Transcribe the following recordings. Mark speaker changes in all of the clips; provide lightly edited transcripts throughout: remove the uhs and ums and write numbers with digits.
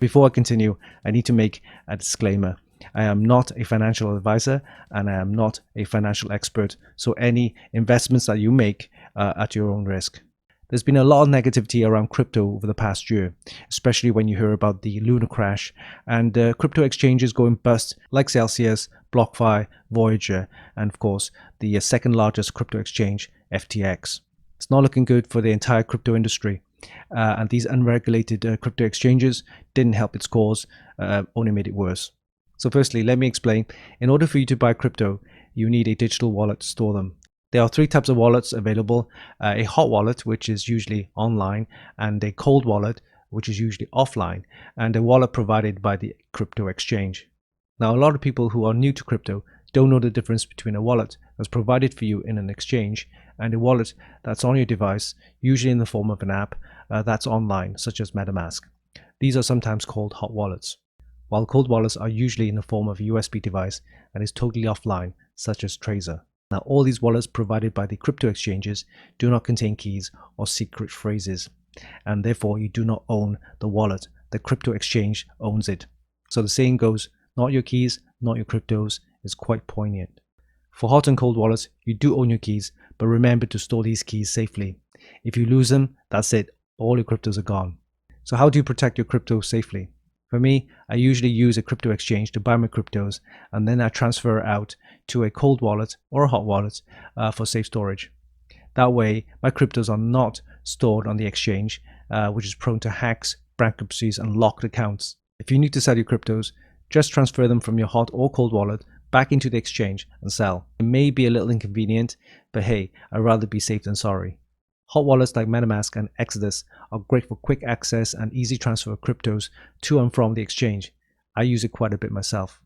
Speaker 1: Before I continue, I need to make a disclaimer. I am not a financial advisor and I am not a financial expert, so any investments that you make are at your own risk. There's been a lot of negativity around crypto over the past year, especially when you hear about the lunar crash and crypto exchanges going bust like Celsius, BlockFi, Voyager, and of course the second largest crypto exchange, FTX. It's not looking good for the entire crypto industry. And these unregulated crypto exchanges didn't help its cause, only made it worse. So firstly, let me explain. In order for you to buy crypto, you need a digital wallet to store them. There are three types of wallets available: a hot wallet, which is usually online, and a cold wallet, which is usually offline, and a wallet provided by the crypto exchange. Now, a lot of people who are new to crypto don't know the difference between a wallet that's provided for you in an exchange and a wallet that's on your device, usually in the form of an app that's online, such as MetaMask. These are sometimes called hot wallets, while cold wallets are usually in the form of a USB device and is totally offline, such as Trezor. Now, all these wallets provided by the crypto exchanges do not contain keys or secret phrases, and therefore you do not own the wallet. The crypto exchange owns it. So the saying goes, not your keys, not your cryptos, is quite poignant. For hot and cold wallets, you do own your keys, but remember to store these keys safely. If you lose them, that's it, all your cryptos are gone. So how do you protect your crypto safely? For me, I usually use a crypto exchange to buy my cryptos, and then I transfer out to a cold wallet or a hot wallet for safe storage. That way, my cryptos are not stored on the exchange, which is prone to hacks, bankruptcies, and locked accounts. If you need to sell your cryptos, just transfer them from your hot or cold wallet back into the exchange and sell. It may be a little inconvenient, but hey, I'd rather be safe than sorry. Hot wallets like MetaMask and Exodus are great for quick access and easy transfer of cryptos to and from the exchange. I use it quite a bit myself.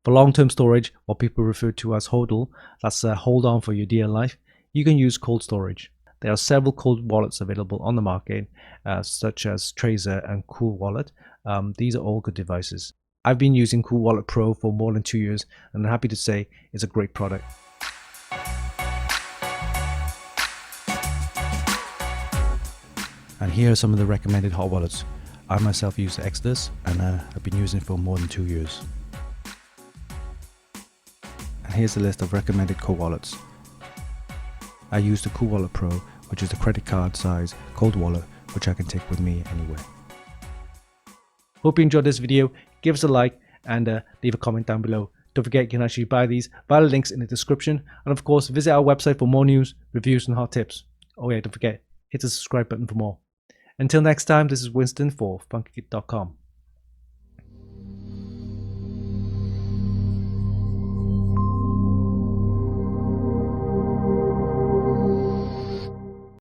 Speaker 1: For long-term storage, what people refer to as HODL, that's hold on for your dear life, you can use cold storage. There are several cold wallets available on the market, such as Trezor and Cool Wallet. These are all good devices. I've been using Cool Wallet Pro for more than 2 years, and I'm happy to say it's a great product. And here are some of the recommended hot wallets. I myself use Exodus, and I've been using it for more than 2 years. And here's the list of recommended cold wallets. I use the Cool Wallet Pro, which is a credit card size cold wallet, which I can take with me anywhere. Hope you enjoyed this video. Give us a like and leave a comment down below. Don't forget, you can actually buy these via the links in the description. And of course, visit our website for more news, reviews, and hot tips. Oh yeah, don't forget, hit the subscribe button for more. Until next time, this is Winston for Funkykit.com.